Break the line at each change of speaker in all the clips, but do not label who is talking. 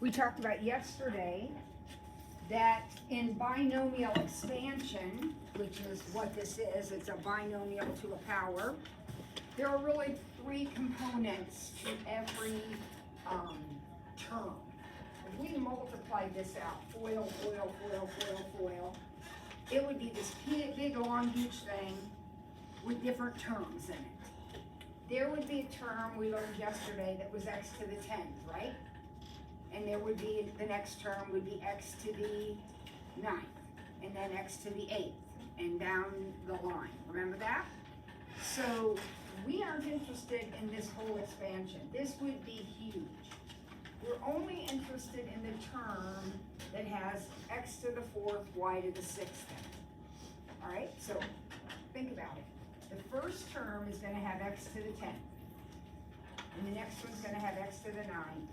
We talked about yesterday that in binomial expansion, which is what this is, it's a binomial to a power, there are really three components to every term. If we multiply this out, FOIL, FOIL, FOIL, FOIL, FOIL, it would be this big, long, huge thing with different terms in it. There would be a term we learned yesterday that was x to the 10th, right? And there would be, the next term would be x to the 9th, and then x to the 8th, and down the line. Remember that? So we aren't interested in this whole expansion. This would be huge. We're only interested in the term that has x to the 4th, y to the 6th. All right, so think about it. The first term is going to have x to the 10th, and the next one's going to have x to the 9th,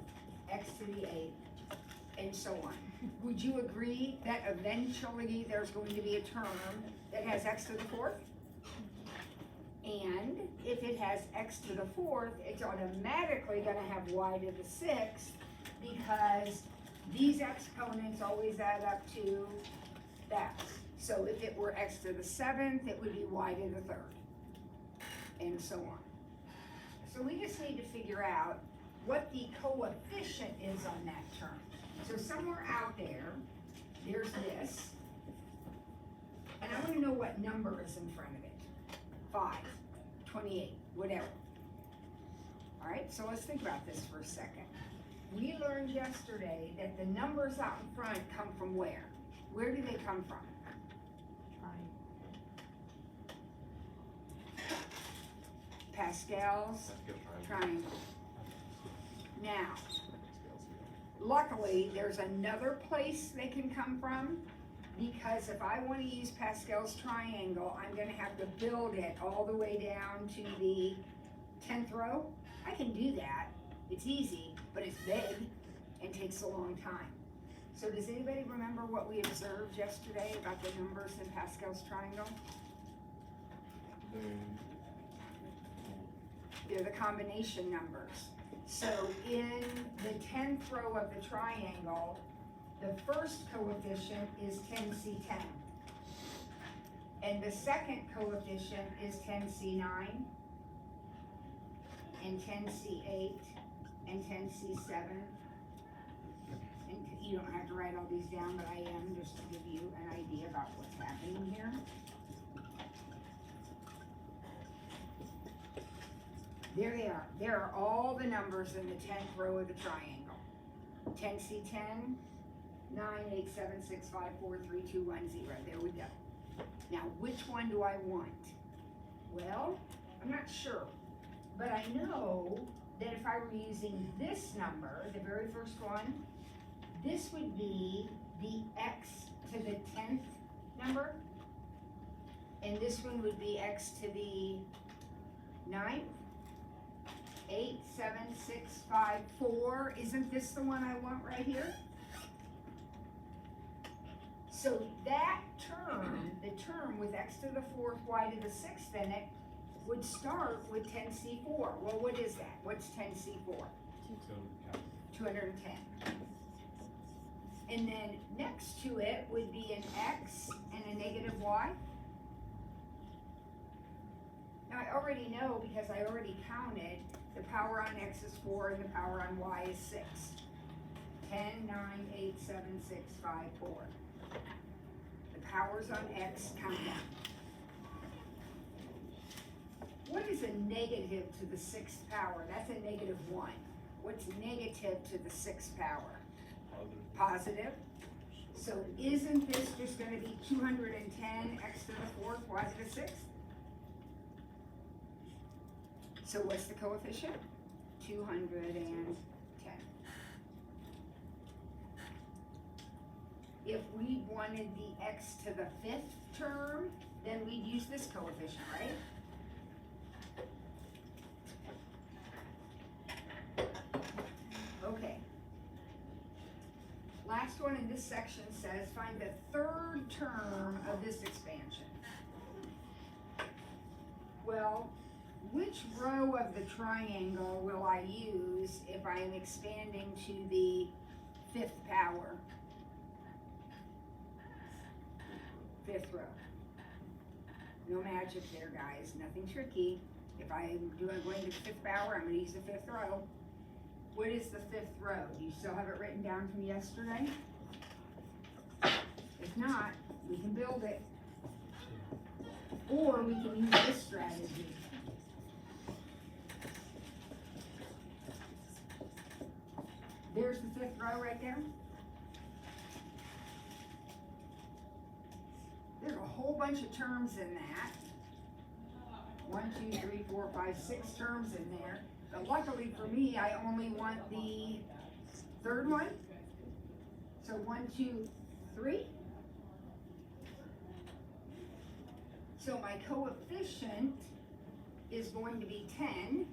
x to the 8th, and so on. Would you agree that eventually there's going to be a term that has x to the 4th? And if it has x to the 4th, it's automatically going to have y to the 6th, because these exponents always add up to that. So if it were x to the 7th, it would be y to the 3rd, and so on. So we just need to figure out what the coefficient is on that term. So somewhere out there, there's this, and I want to know what number is in front of it. 5, 28, whatever. All right, so let's think about this for a second. We learned yesterday that the numbers out in front come from where? Where do they come from? Pascal's triangle. Now, luckily, there's another place they can come from, because if I want to use Pascal's triangle, I'm going to have to build it all the way down to the 10th row. I can do that. It's easy, but it's big and takes a long time. So does anybody remember what we observed yesterday about the numbers in Pascal's triangle? They're the combination numbers. So in the 10th row of the triangle, the first coefficient is 10C10. And the second coefficient is 10C9, and 10C8, and 10C7. And you don't have to write all these down, but I am, just to give you an idea about what's happening here. There they are. There are all the numbers in the 10th row of the triangle. 10C10, 9, 8, 7, 6, 5, 4, 3, 2, 1, 0. There we go. Now, which one do I want? Well, I'm not sure. But I know that if I were using this number, the very first one, this would be the x to the 10th number. And this one would be x to the 9th. 8, 7, 6, 5, 4. Isn't this the one I want right here? So that term, the term with x to the 4th, y to the 6th in it, would start with 10C4. Well, what is that? What's 10C4? 210. And then next to it would be an x and a negative y. Now I already know, because I already counted, the power on x is 4 and the power on y is 6. 10, 9, 8, 7, 6, 5, 4. The powers on x count down. What is a negative to the 6th power? That's a negative 1. What's negative to the 6th power? Positive. So isn't this just going to be 210 x to the 4th, y to the 6th? So what's the coefficient? 210. If we wanted the x to the 5th term, then we'd use this coefficient, right? Okay. Last one in this section says, find the third term of this expansion. Well, which row of the triangle will I use if I am expanding to the fifth power. Fifth row. No magic there, guys, nothing tricky. If I'm going to the fifth power, I'm gonna use the fifth row. What is the fifth row? Do you still have it written down from yesterday? If not, we can build it. Or we can use this strategy. There's the fifth row right there. There's a whole bunch of terms in that. 1, 2, 3, 4, 5, 6 terms in there. But luckily for me, I only want the third one. So 1, 2, 3. So my coefficient is going to be 10.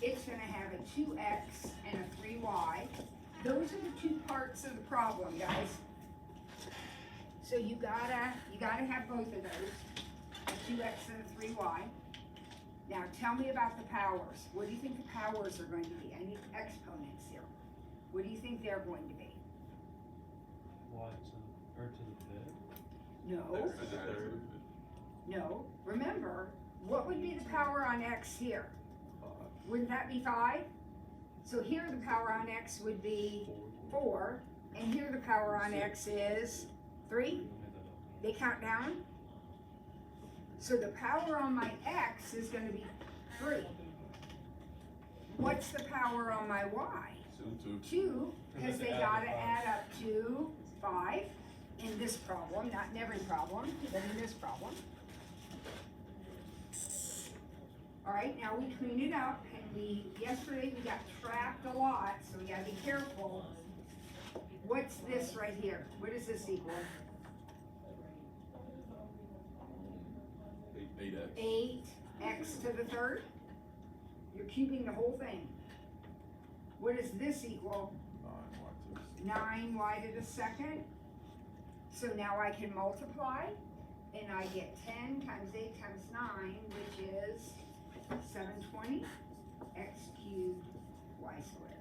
It's going to have a 2x and a 3y. Those are the two parts of the problem, guys. So you gotta have both of those, a 2x and a 3y. Now tell me about the powers. What do you think the powers are going to be? I need exponents here. What do you think they're going to be?
Y to the
No.
fifth. Third.
No. Remember, what would be the power on x here? Wouldn't that be 5? So here the power on x would be 4, and here the power on x is 3. They count down. So the power on my x is going to be 3. What's the power on my y? 2, because they got to add up to 5 in this problem, not in every problem, but in this problem. All right, now we clean it up, and yesterday we got trapped a lot, so we gotta be careful. What's this right here? What does this equal?
8x.
8x to the third. You're cubing the whole thing. What does this equal? 9y to the second. So now I can multiply, and I get 10 times 8 times 9, which is 720 x cubed y squared.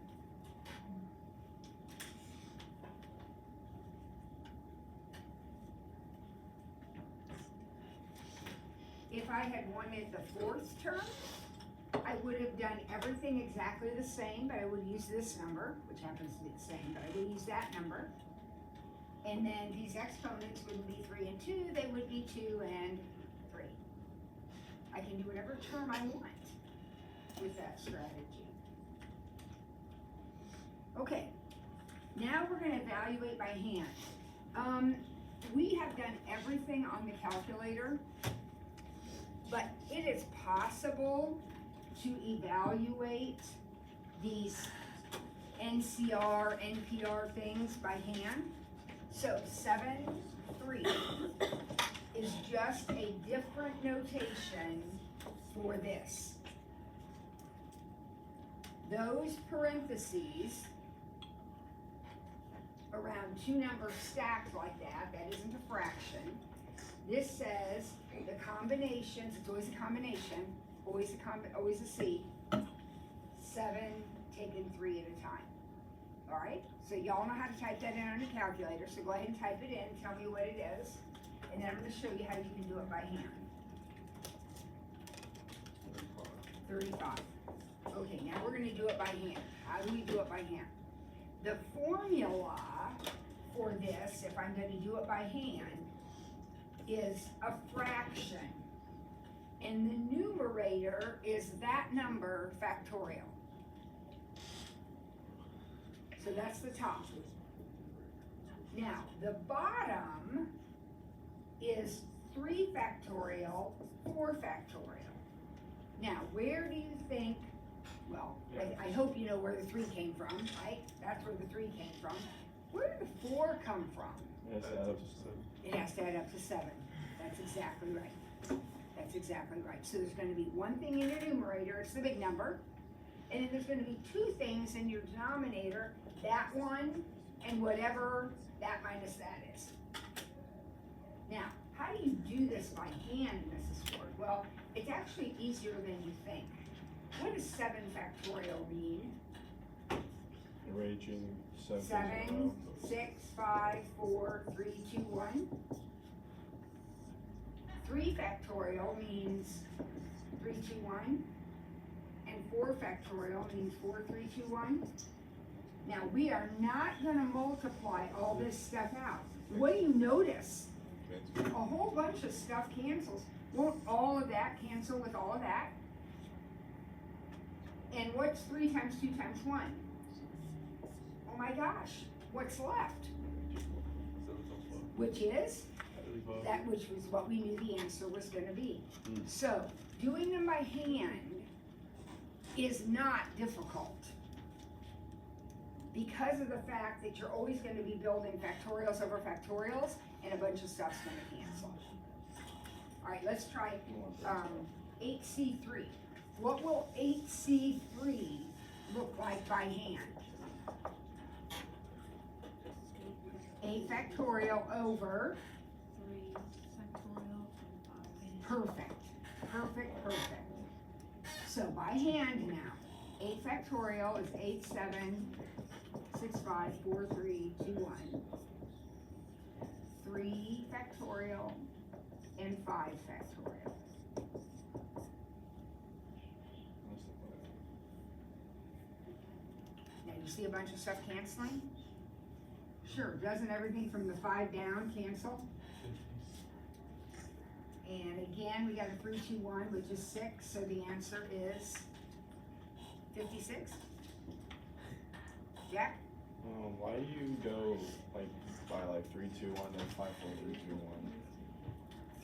If I had wanted the fourth term, I would have done everything exactly the same, but I would use this number, which happens to be the same, but I would use that number. And then these exponents wouldn't be 3 and 2, they would be 2 and 3. I can do whatever term I want with that strategy. Okay, now we're going to evaluate by hand. We have done everything on the calculator, but it is possible to evaluate these NCR, NPR things by hand. So 7-3 is just a different notation for this. Those parentheses around two numbers stacked like that, that isn't a fraction. This says the combinations, it's always a combination, always a C, 7 taken 3 at a time. All right, so y'all know how to type that in on your calculator, so go ahead and type it in, tell me what it is, and then I'm going to show you how you can do it by hand. 35. Okay, now we're going to do it by hand. How do we do it by hand? The formula for this, if I'm going to do it by hand, is a fraction. And the numerator is that number factorial. So that's the top. Now, the bottom is 3 factorial, 4 factorial. Now, where do you think, well, I hope you know where the 3 came from, right? That's where the 3 came from. Where did the 4 come from? It has to add up to 7. That's exactly right. That's exactly right. So there's going to be one thing in your numerator, it's the big number, and then there's going to be 2 things in your denominator, that one and whatever that minus that is. Now, how do you do this by hand, Mrs. Ford? Well, it's actually easier than you think. What does 7 factorial mean?
Arranging sevens
7,
around.
6, 5, 4, 3, 2, 1. 3 factorial means 3, 2, 1. And 4 factorial means 4, 3, 2, 1. Now, we are not gonna multiply all this stuff out. What do you notice? A whole bunch of stuff cancels. Won't all of that cancel with all of that? And what's 3 times 2 times 1? Oh my gosh, what's left? Which is? That which was what we knew the answer was gonna be. So, doing them by hand is not difficult, because of the fact that you're always gonna be building factorials over factorials, and a bunch of stuff's gonna cancel. Alright, let's try 8C3. What will 8C3 look like by hand? 8 factorial over
3 factorial and 5.
perfect, perfect, perfect. So by hand now, 8 factorial is 8, 7, 6, 5, 4, 3, 2, 1. 3 factorial and 5 factorial. Now you see a bunch of stuff canceling? Sure, doesn't everything from the 5 down cancel? And again, we got a 3, 2, 1, which is 6, so the answer is 56. Jack?
Why do you go like by like 3, 2, 1, then 5, 4, 3, 2, 1?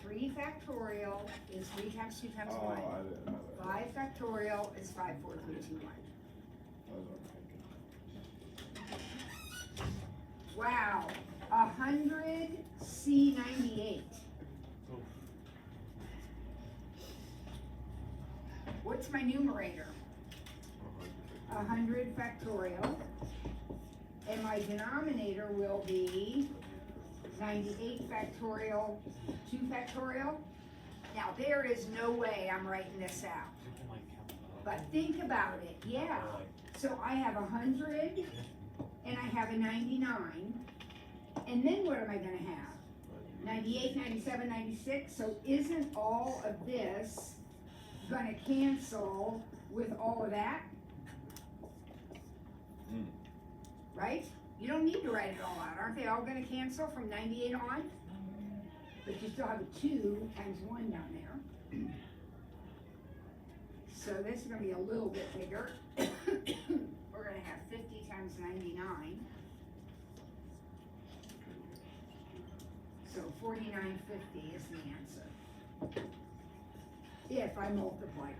3 factorial is 3 times 2 times 1.
Oh, I didn't know that.
5 factorial is 5, 4, 3, 2, 1.
That was what I'm thinking.
Wow, 100 C98. What's my numerator? 100 factorial. And my denominator will be 98 factorial, 2 factorial. Now, there is no way I'm writing this out. But think about it, yeah. So I have 100, and I have a 99. And then what am I gonna have? 98, 97, 96. So isn't all of this gonna cancel with all of that? Right? You don't need to write it all out. Aren't they all gonna cancel from 98 on? But you still have a 2 times 1 down there. So this is gonna be a little bit bigger. We're gonna have 50 times 99. So 4950 is the answer. If I multiply right.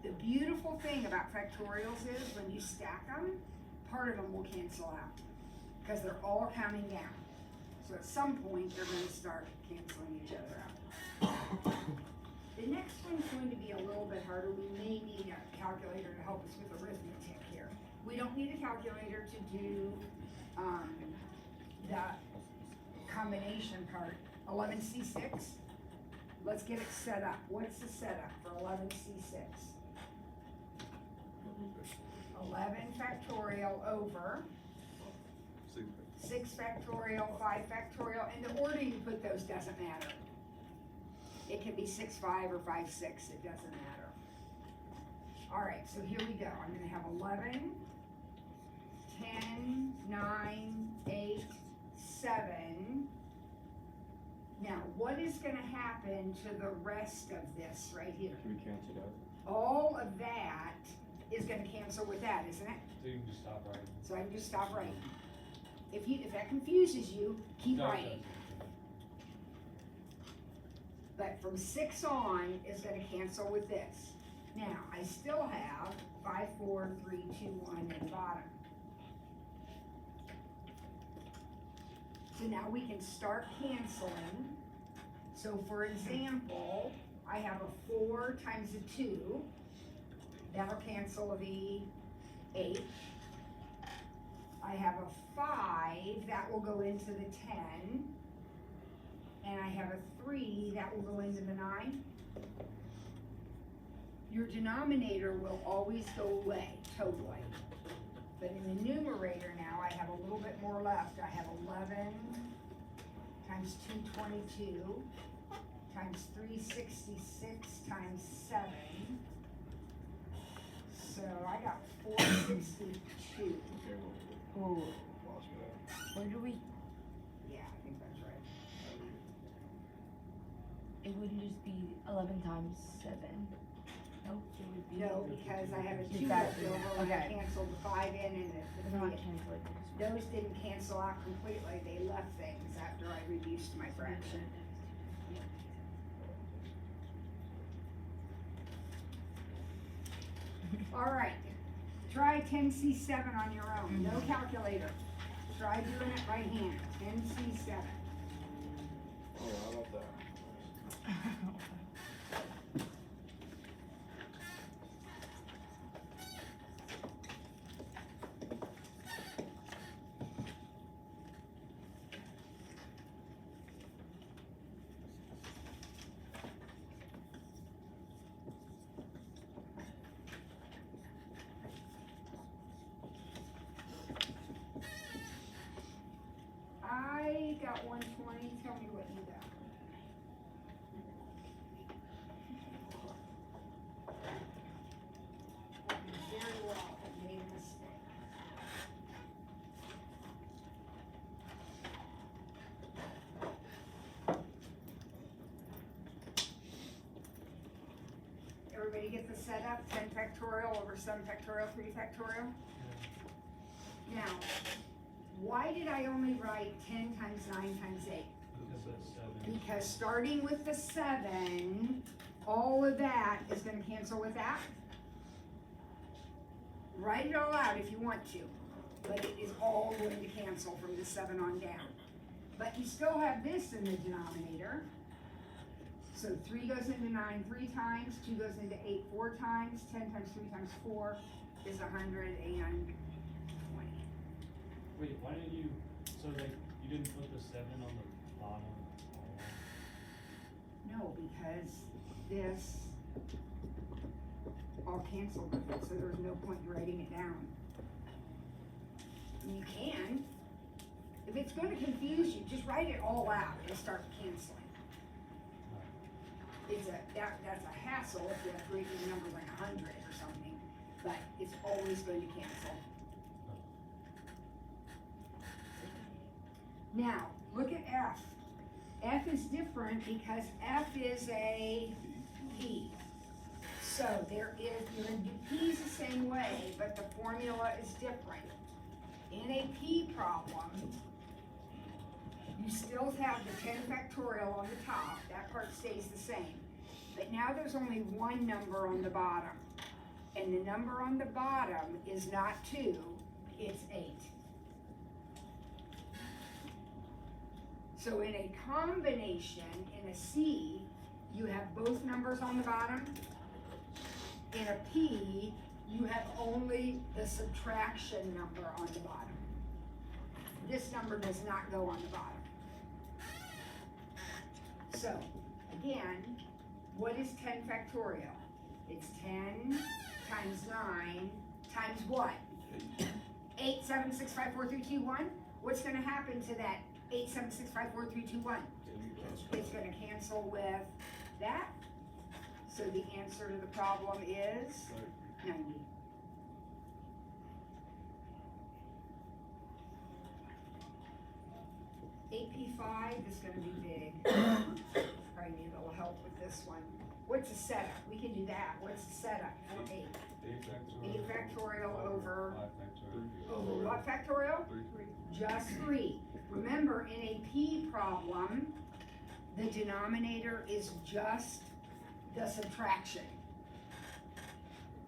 The beautiful thing about factorials is when you stack them, part of them will cancel out because they're all counting down. So at some point, they're going to start canceling each other out. The next one's going to be a little bit harder. We may need a calculator to help us with arithmetic here. We don't need a calculator to do the combination part. 11C6, let's get it set up. What's the setup for 11C6? 11 factorial over 6 factorial, 5 factorial, and the order you put those doesn't matter. It can be 6, 5 or 5, 6, it doesn't matter. All right, so here we go. I'm gonna have 11, 10, 9, 8, 7. Now, what is gonna happen to the rest of this right here?
Should we cancel that?
All of that is gonna cancel with that, isn't it?
So you can just stop writing.
So I can just stop writing. If that confuses you, keep
No,
writing. But from 6 on is gonna cancel with this. Now, I still have 5, 4, 3, 2, 1 at the bottom. So now we can start canceling. So for example, I have a 4 times a 2. That'll cancel the 8. I have a 5 that will go into the 10. And I have a 3 that will go into the 9. Your denominator will always go away, totally. But in the numerator now, I have a little bit more left. I have 11 times 222 times 366 times 7. So I got 462.
Okay, well,
Ooh,
lost me there.
where do we,
Yeah, I think that's right.
it wouldn't just be 11 times 7. Nope, it would be.
No, because I have a
You
2
got
left
it.
over and I
Okay.
canceled the 5 in and
It's
the
not
3.
translated.
Those didn't cancel out completely. They left things after I reduced my fraction. All right, try 10C7 on your own, no calculator. Try doing it by hand, 10C7.
Oh, how about that?
I got 120, tell me what you got. Very well, I made a mistake. Everybody get the setup, 10 factorial over 7 factorial, 3 factorial? Now, why did I only write 10 times 9 times 8?
Because that's 7.
Because starting with the 7, all of that is gonna cancel with that. Write it all out if you want to, but it is all going to cancel from the 7 on down. But you still have this in the denominator. So 3 goes into 9 3 times, 2 goes into 8 4 times, 10 times 3 times 4 is 120.
Wait, why did you, so like, you didn't put the 7 on the bottom?
No, because this all canceled with it, so there's no point in writing it down. You can. If it's gonna confuse you, just write it all out and start canceling. That's a hassle if you have to read the numbers like 100 or something, but it's always going to cancel. Now, look at F. F is different because F is a P. So you're gonna do P's the same way, but the formula is different. In a P problem, you still have the 10 factorial on the top, that part stays the same. But now there's only one number on the bottom. And the number on the bottom is not 2, it's 8. So in a combination, in a C, you have both numbers on the bottom. In a P, you have only the subtraction number on the bottom. This number does not go on the bottom. So, again, what is 10 factorial? It's 10 times 9 times what? 8, 7, 6, 5, 4, 3, 2, 1? What's gonna happen to that 8, 7, 6, 5, 4, 3, 2, 1? It's gonna cancel with that. So the answer to the problem is 90. AP5 is gonna be big. Probably need a little help with this one. What's a setup? We can do that. What's the setup for 8? 8 factorial over what factorial? Just 3. Remember, in a P problem, the denominator is just the subtraction.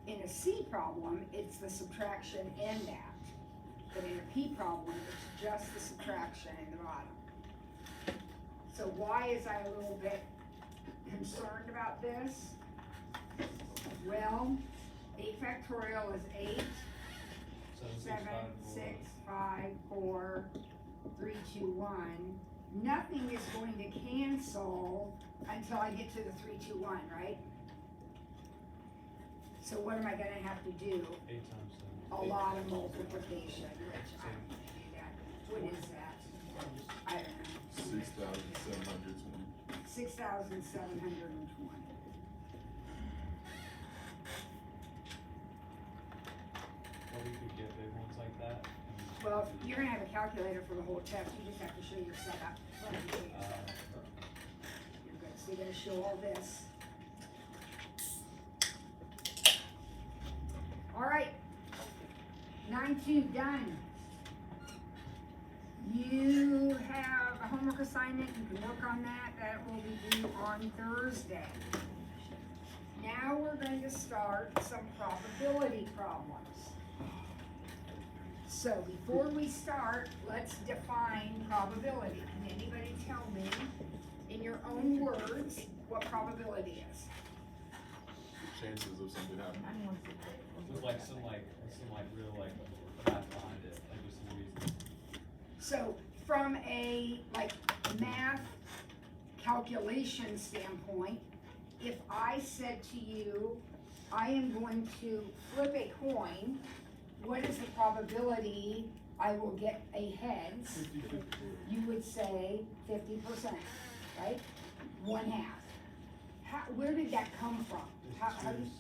In a C problem, it's the subtraction and that. But in a P problem, it's just the subtraction in the bottom. So why is I a little bit concerned about this? Well, 8 factorial is 8, 7, 6, 5, 4, 3-2-1, nothing is going to cancel until I get to the 3-2-1, right? So what am I gonna have to do?
8 times 7.
A lot of multiplication, which I don't wanna do that. What is that? I don't know.
6,720.
6,720.
Well, we could get big ones like that. and-
Well, you're gonna have a calculator for the whole test, you just have to show your setup. Let me show you your setup. You're good, so you're gonna show all this. All right, 9-2, done. You have a homework assignment, you can work on that, that will be due on Thursday. Now we're going to start some probability problems. So before we start, let's define probability. Can anybody tell me, in your own words, what probability is?
Chances of something happening.
I'm one six.
With like some real like math behind it, like with some reason.
So from a like math calculation standpoint, if I said to you, I am going to flip a coin, what is the probability I will get a heads? You would say 50%, right? 1/2. Where did that come from? How did-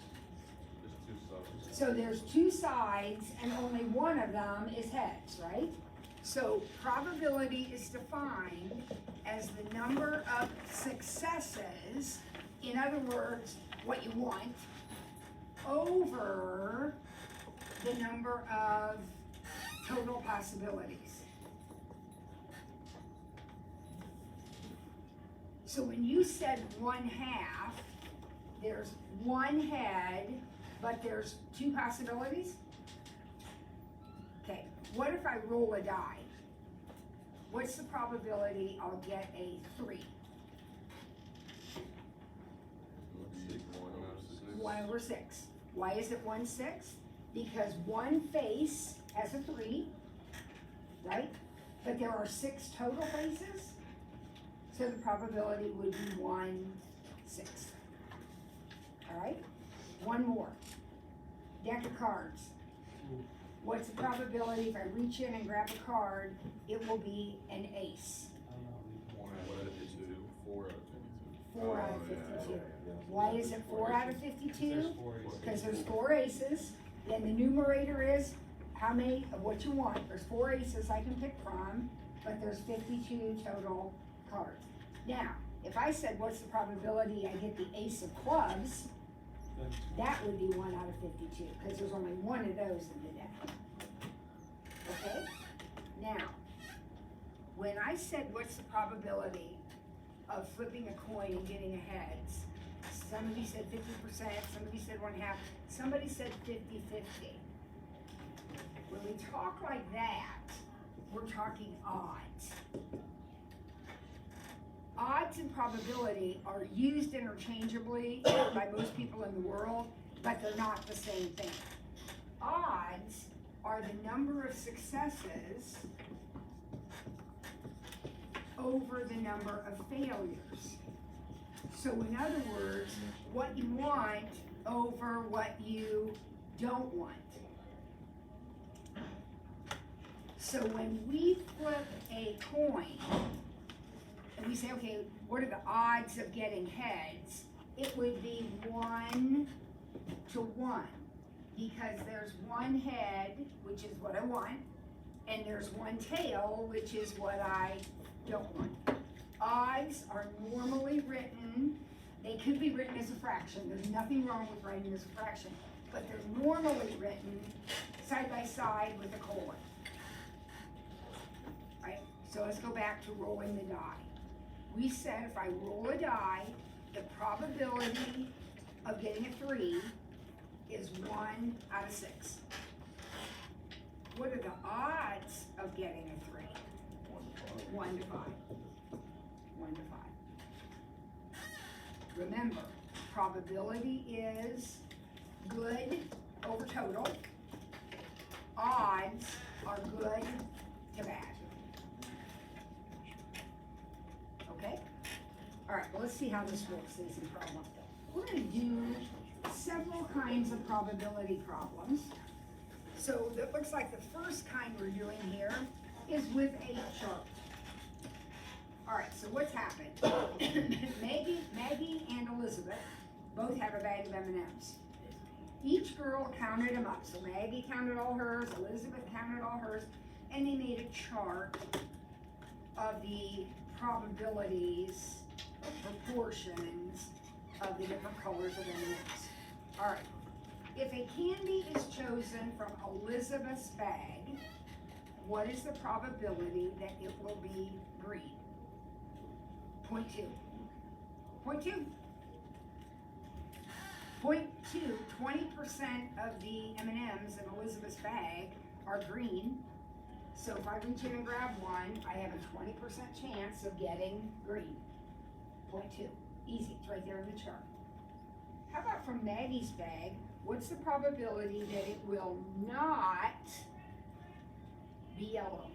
There's 2 subs.
So there's 2 sides and only one of them is heads, right? So probability is defined as the number of successes, in other words, what you want, over the number of total possibilities. So when you said 1/2, there's 1 head, but there's 2 possibilities? Okay, what if I roll a die? What's the probability I'll get a 3? 1/6. Why is it 1/6? Because one face has a 3, right? But there are 6 total faces, so the probability would be 1/6. All right, one more. Deck of cards. What's the probability if I reach in and grab a card, it will be an ace?
I don't know.
1 out of 52. 4 out of 52.
4 out of 52. Why is it 4 out of 52?
There's 4 aces.
Because there's 4 aces, then the numerator is how many of what you want. There's 4 aces I can pick from, but there's 52 total cards. Now, if I said, what's the probability I get the ace of clubs,
Then
that would be 1 out of 52, because there's only one of those in the deck. Okay? Now, when I said, what's the probability of flipping a coin and getting a heads, somebody said 50%, somebody said 1/2, somebody said 50-50. When we talk like that, we're talking odds. Odds and probability are used interchangeably by most people in the world, but they're not the same thing. Odds are the number of successes over the number of failures. So in other words, what you want over what you don't want. So when we flip a coin, and we say, okay, what are the odds of getting heads? It would be 1 to 1, because there's 1 head, which is what I want, and there's 1 tail, which is what I don't want. Odds are normally written, they could be written as a fraction, there's nothing wrong with writing as a fraction, but they're normally written side by side with a colon. Right, so let's go back to rolling the die. We said if I roll a die, the probability of getting a 3 is 1 out of 6. What are the odds of getting a 3? 1 to 5. 1 to 5. Remember, probability is good over total. Odds are good to bad. let's see how this works, Susan, problem. We're gonna do several kinds of probability problems. So it looks like the first kind we're doing here is with a chart. All right, so what's happened? Maggie and Elizabeth both have a bag of M&Ms. Each girl counted them up. So Maggie counted all hers, Elizabeth counted all hers, and they made a chart of the probabilities, proportions of the different colors of M&Ms. All right, if a candy is chosen from Elizabeth's bag, what is the probability that it will be green? 0.2. 0.2. 0.2, 20% of the M&Ms in Elizabeth's bag are green. So if I reach in and grab one, I have a 20% chance of getting green. 0.2, easy, it's right there in the chart. How about from Maggie's bag, what's the probability that it will not be yellow?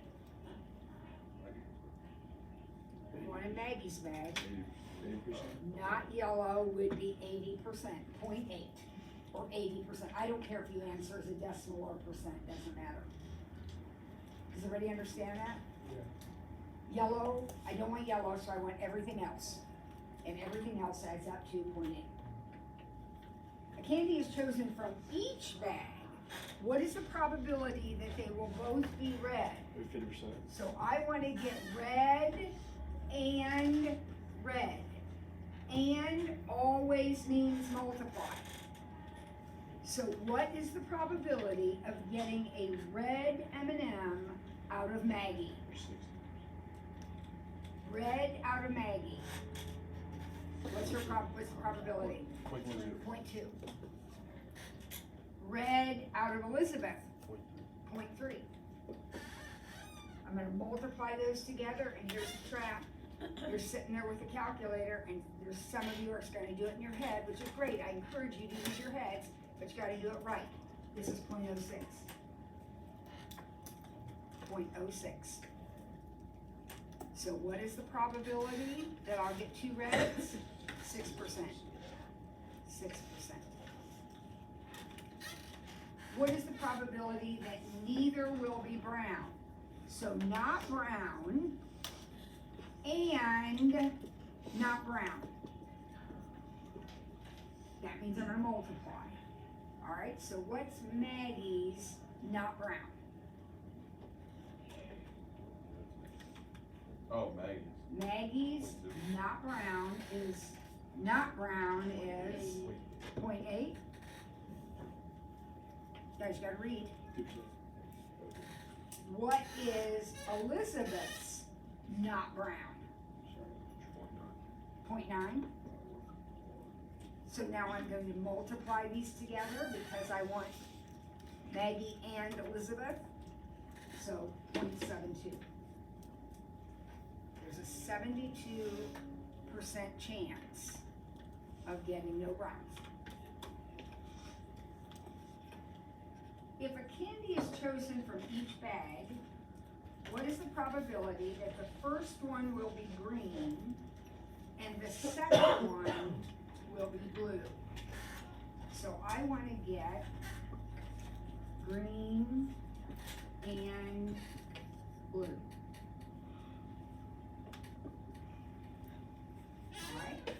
One in Maggie's bag,
80%?
not yellow would be 80%, 0.8, or 80%. I don't care if you answer as a decimal or percent, doesn't matter. Does everybody understand that?
Yeah.
Yellow, I don't want yellow, so I want everything else. And everything else adds up to 0.8. A candy is chosen from each bag. What is the probability that they will both be red?
50%?
So I want to get red and red. And always means multiply. So what is the probability of getting a red M&M out of Maggie?
60.
Red out of Maggie. What's the probability? 0.2. Red out of Elizabeth? 0.3. I'm gonna multiply those together, and here's the trap. You're sitting there with a calculator, and there's some of you are gonna do it in your head, which is great. I encourage you to use your heads, but you gotta do it right. This is 0.06. 0.06. So what is the probability that I'll get two reds? 6%. 6%. What is the probability that neither will be brown? So not brown and not brown. That means I'm gonna multiply. All right, so what's Maggie's not brown?
Oh, Maggie.
Maggie's not brown is 0.8. Guys, you gotta read.
2%.
What is Elizabeth's not brown? 0.9. So now I'm going to multiply these together because I want Maggie and Elizabeth. So 0.72. There's a 72% chance of getting no browns. If a candy is chosen from each bag, what is the probability that the first one will be green and the second one will be blue? So I want to get green and blue. All right,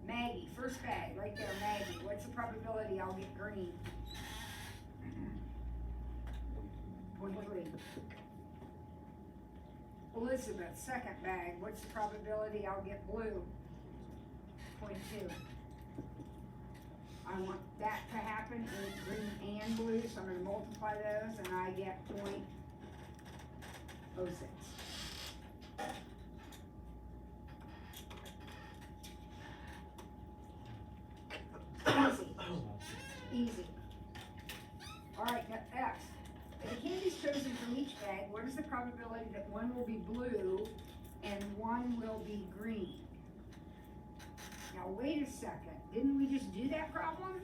Maggie, first bag, right there, Maggie. What's the probability I'll get green? 0.3. Elizabeth, second bag, what's the probability I'll get blue? 0.2. I want that to happen in green and blue, so I'm gonna multiply those and I get 0.06. Easy, easy. All right, now X. If a candy is chosen from each bag, what is the probability that one will be blue and one will be green? Now wait a second, didn't we just do that problem?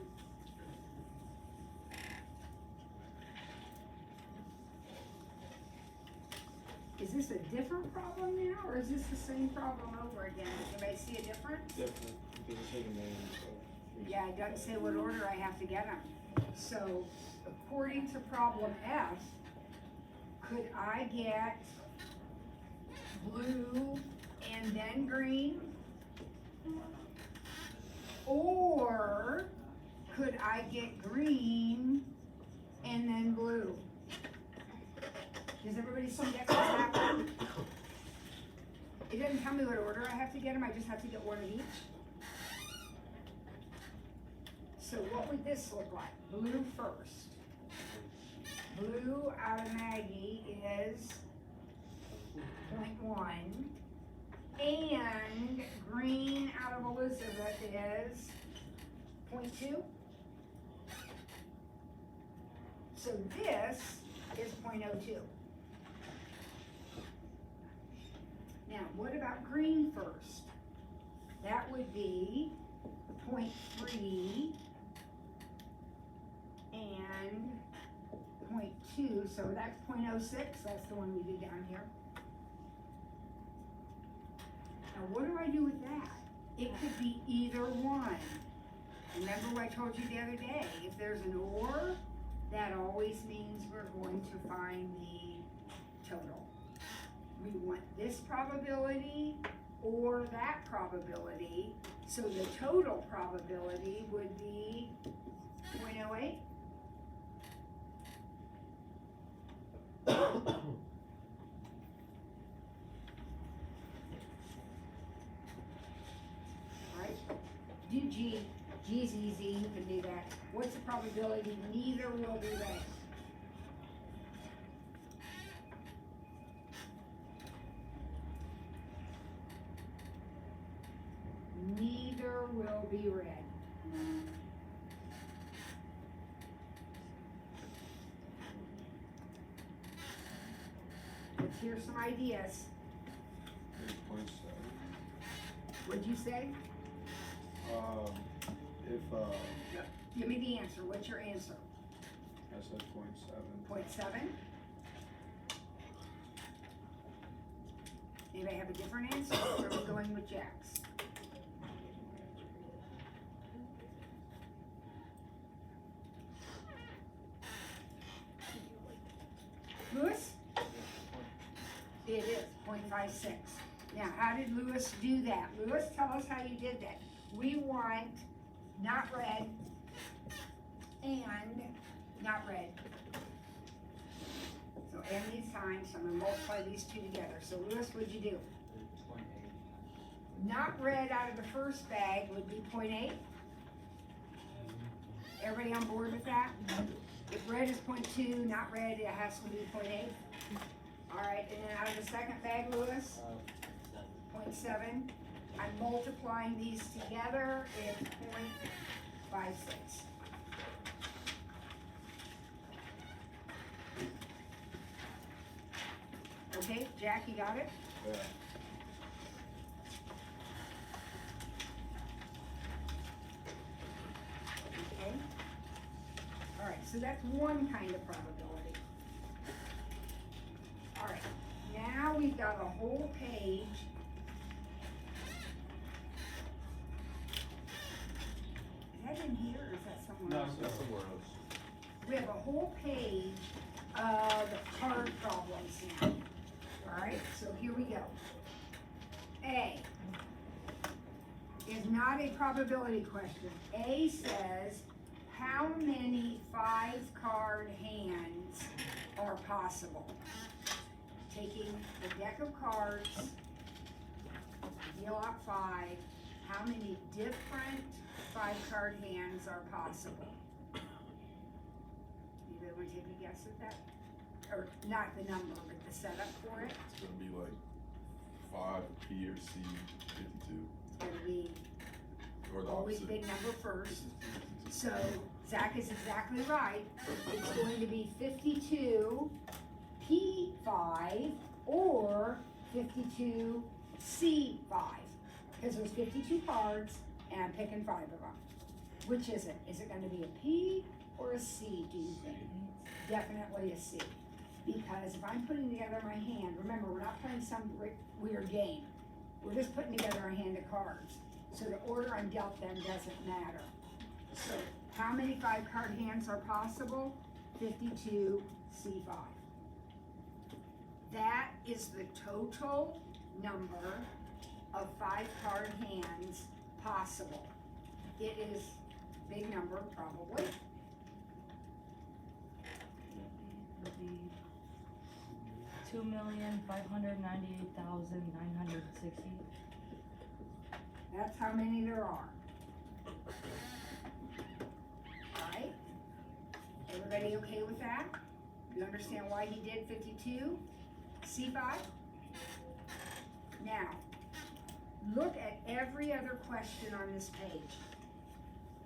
Is this a different problem now, or is this the same problem over again? Does anybody see a difference?
Different, because it's taking names of.
Yeah, it doesn't say what order I have to get them. So, according to problem F, could I get blue and then green? Or could I get green and then blue? Does everybody see that's what's happening? It doesn't tell me what order I have to get them, I just have to get one of each. So what would this look like? Blue first. Blue out of Maggie is 0.1. And green out of Elizabeth is 0.2. So this is 0.02. Now, what about green first? That would be 0.3 and 0.2, so that's 0.06, that's the one we did down here. Now, what do I do with that? It could be either one. Remember what I told you the other day, if there's an or, that always means we're going to find the total. We want this probability or that probability, so the total probability would be 0.08. Alright, do G. G's easy, you can do that. What's the probability neither will be red? Neither will be red. Let's hear some ideas.
8.7.
What'd you say?
If,
Give me the answer. What's your answer?
I said 0.7.
0.7? Anybody have a different answer, or are we going with Jack's? Lewis? It is 0.56. Now, how did Lewis do that? Lewis, tell us how you did that. We want not red and not red. So and these times, so I'm gonna multiply these two together. So Lewis, what'd you do?
0.8.
Not red out of the first bag would be 0.8. Everybody on board with that? If red is 0.2, not red, it has to be 0.8. All right, and then out of the second bag, Lewis, 0.7. I'm multiplying these together, it's 0.56. Okay, Jack, you got it?
Yeah.
Okay. All right, so that's one kind of probability. All right, now we've got a whole page. Is that in here or is that somewhere
No,
else?
That's somewhere else.
We have a whole page of card problems now. All right, so here we go. A is not a probability question. A says, how many 5-card hands are possible? Taking the deck of cards, deal out 5, how many different 5-card hands are possible? Anybody want to take a guess at that? Or not the number, but the setup for it?
It's gonna be like 5 P or C 52.
It's gonna be
Or the
always
opposite.
big number first. So Zach is exactly right. It's going to be 52 P5 or 52 C5. Because there's 52 cards and I'm picking 5 of them. Which is it? Is it gonna be a P or a C, do you think? Definitely a C. Because if I'm putting together my hand, remember, we're not playing some weird game. We're just putting together a hand of cards. So the order I'm dealt them doesn't matter. So how many 5-card hands are possible? 52 C5. That is the total number of 5-card hands possible. It is a big number, probably.
Would be 2,598,960.
That's how many there are. Alright? Everybody okay with that? You understand why he did 52? C5? Now, look at every other question on this page.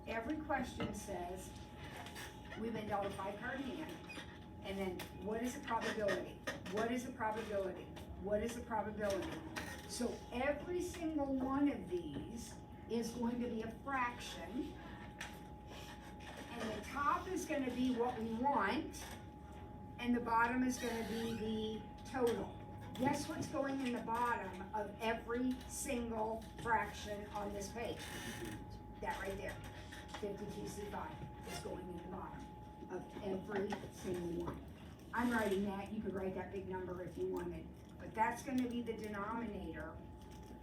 Every question says, we've been dealt a 5-card hand, and then what is the probability? What is the probability? What is the probability? So every single one of these is going to be a fraction, and the top is gonna be what we want, and the bottom is gonna be the total. Guess what's going in the bottom of every single fraction on this page? That right there, 52C5 is going in the bottom of every single one. I'm writing that, you could write that big number if you wanted, but that's gonna be the denominator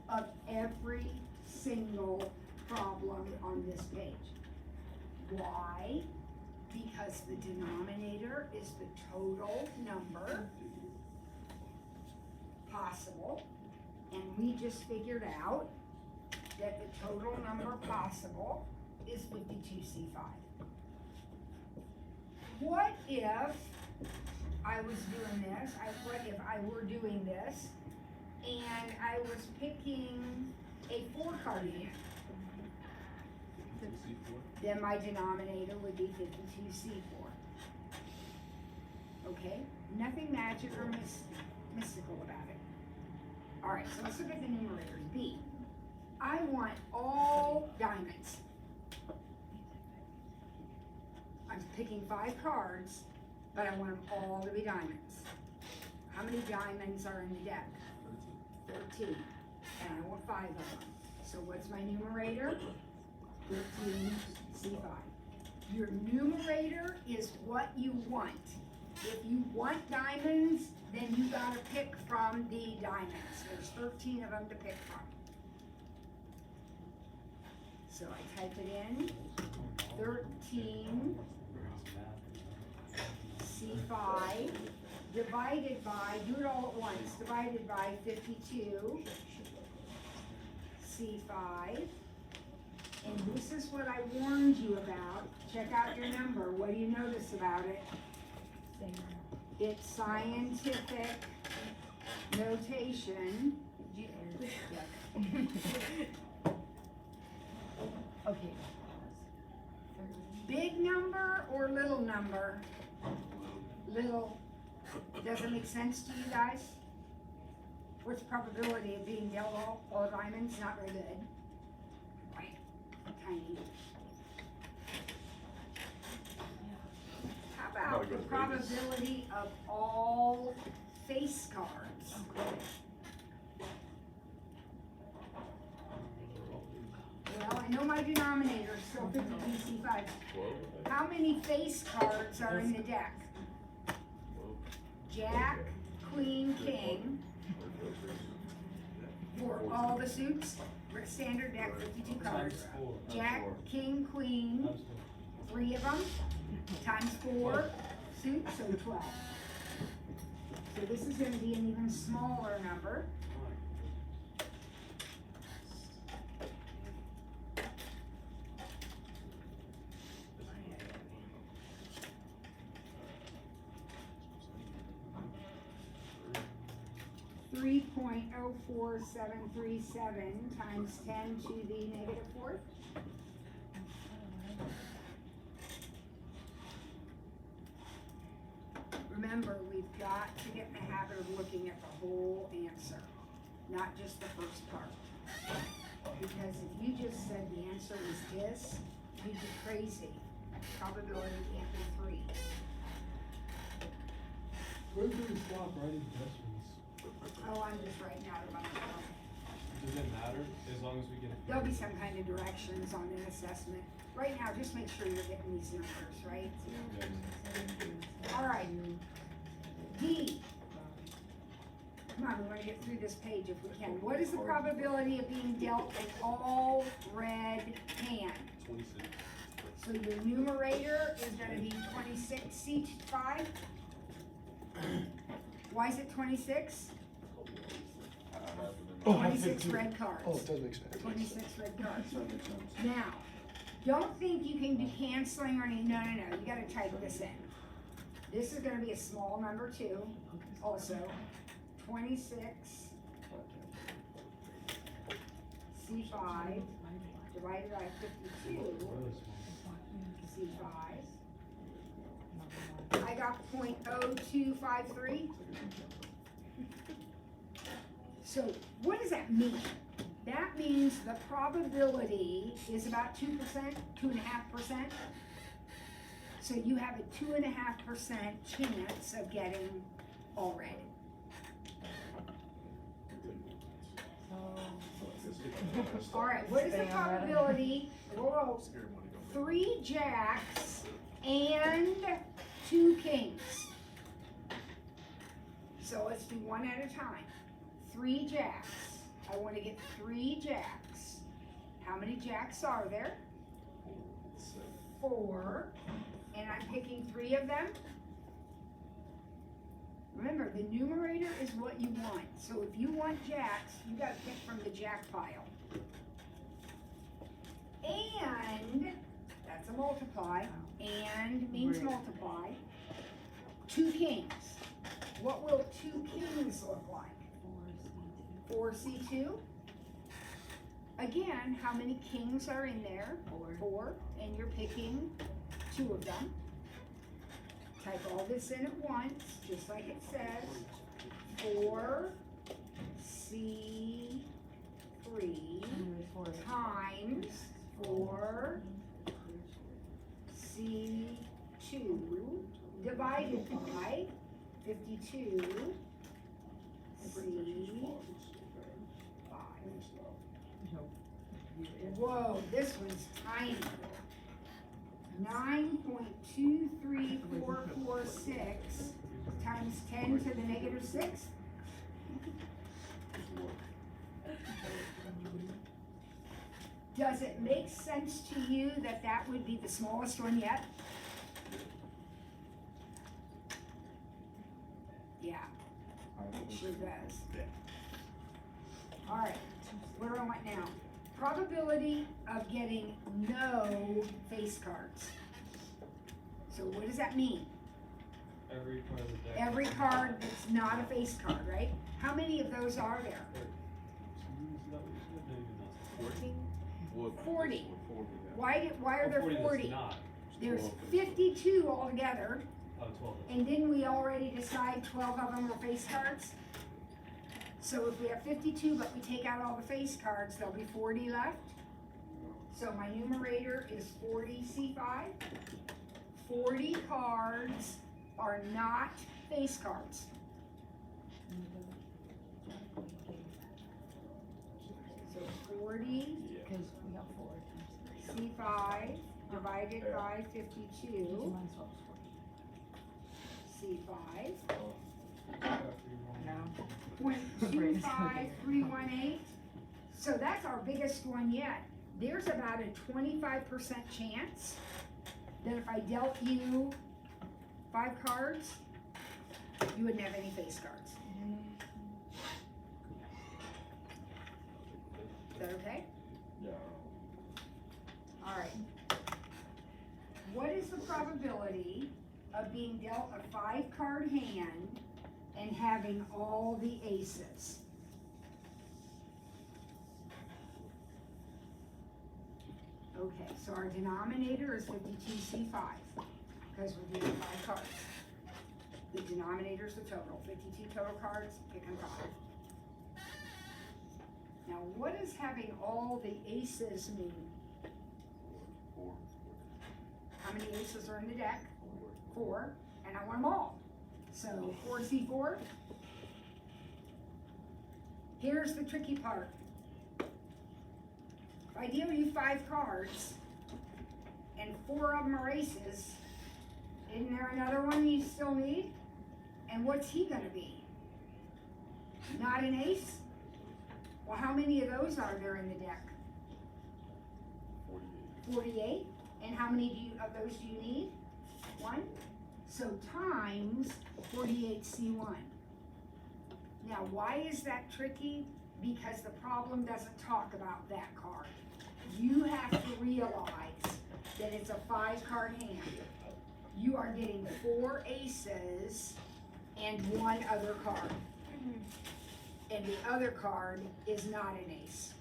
of every single problem on this page. Why? Because the denominator is the total number possible, and we just figured out that the total number possible is 52C5. What if I was doing this, what if I were doing this, and I was picking a 4-card hand? Then my denominator would be 52C4. Okay? Nothing magic or mystical about it. Alright, so let's look at the numerators. B. I want all diamonds. I'm picking 5 cards, but I want them all to be diamonds. How many diamonds are in the deck? 13. And I want 5 of them. So what's my numerator? 13C5. Your numerator is what you want. If you want diamonds, then you gotta pick from the diamonds. There's 13 of them to pick from. So I type it in, 13C5 divided by, do it all at once, divided by 52C5. And this is what I warned you about. Check out your number. What do you notice about it? It's scientific notation.
Okay.
Big number or little number? Little. Does it make sense to you guys? What's the probability of being dealt all diamonds? Not very good. Right. Tiny. How about the probability of all face cards? Well, I know my denominator is still 52C5. How many face cards are in the deck? Jack, Queen, King. For all the suits, standard deck, 52 cards. Jack, King, Queen, 3 of them, times 4 suits, so 12. So this is gonna be an even smaller number. .04737 times 10 to the -4th. Remember, we've got to get in the habit of looking at the whole answer, not just the first part. Because if you just said the answer was this, you'd be crazy. Probability can't be 3.
Where do we stop writing adjustments?
Oh, I'm just writing out of my phone.
Does it matter, as long as we get a?
There'll be some kind of directions on an assessment. Right now, just make sure you're getting these numbers, right? All right. D. Come on, we wanna get through this page if we can. What is the probability of being dealt an all red hand?
26.
So your numerator is gonna be 26 C5? Why is it 26?
Oh,
26 red cards.
Oh, it does make sense.
26 red cards.
That makes sense.
Now, don't think you can do canceling or anything, no, you gotta type this in. This is gonna be a small number too, also. 26 C5 divided by 52
Really small.
C5. I got 0.0253. So what does that mean? That means the probability is about 2%, 2.5%. So you have a 2.5% chance of getting all red. All right, what is the probability? Whoa, 3 jacks and 2 kings. So let's do one at a time. 3 jacks. I want to get 3 jacks. How many jacks are there? 4. And I'm picking 3 of them. Remember, the numerator is what you want. So if you want jacks, you gotta pick from the jack pile. And, that's a multiply, and means multiply. 2 kings. What will 2 kings look like? 4C2. Again, how many kings are in there? 4, and you're picking 2 of them. Type all this in at once, just like it says. 4C3 times 4C2 divided by 52 C5. Whoa, this one's tiny. 9.23446 times 10 to the negative 6. Does it make sense to you that that would be the smallest one yet? Yeah, it sure does. All right, what do I want now? Probability of getting no face cards. So what does that mean?
Every part of the deck.
Every card that's not a face card, right? How many of those are there?
What-
40.
what 40, yeah.
Why are there 40?
Not.
There's 52 altogether,
Oh, 12.
and didn't we already decide 12 of them were face cards? So if we have 52, but we take out all the face cards, there'll be 40 left. So my numerator is 40C5. 40 cards are not face cards. So 40
Because we got 4 times 3.
C5 divided by 52 C5.
No.
0.25318. So that's our biggest one yet. There's about a 25% chance that if I dealt you 5 cards, you wouldn't have any face cards. Is that okay?
Yeah.
All right. What is the probability of being dealt a 5-card hand and having all the aces? Okay, so our denominator is 52C5, because we're doing 5 cards. The denominator is the total, 52 total cards, picking 5. Now, what does having all the aces mean?
4.
How many aces are in the deck? 4, and I want them all. So 4C4. Here's the tricky part. If I deal you 5 cards, and 4 of them are aces, isn't there another one you still need? And what's he gonna be? Not an ace? Well, how many of those are there in the deck? 48. And how many of those do you need? 1. So times 48C1. Now, why is that tricky? Because the problem doesn't talk about that card. You have to realize that it's a 5-card hand. You are getting 4 aces and 1 other card. And the other card is not an ace.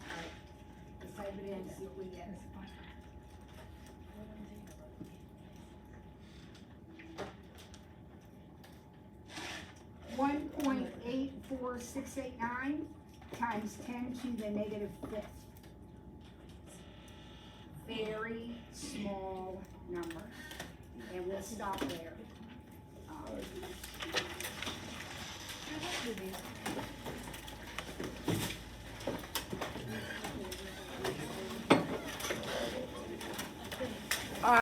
Alright, let's type it in and see what we get. 1.84689 times 10 to the -5th. Very small number, and we'll stop there.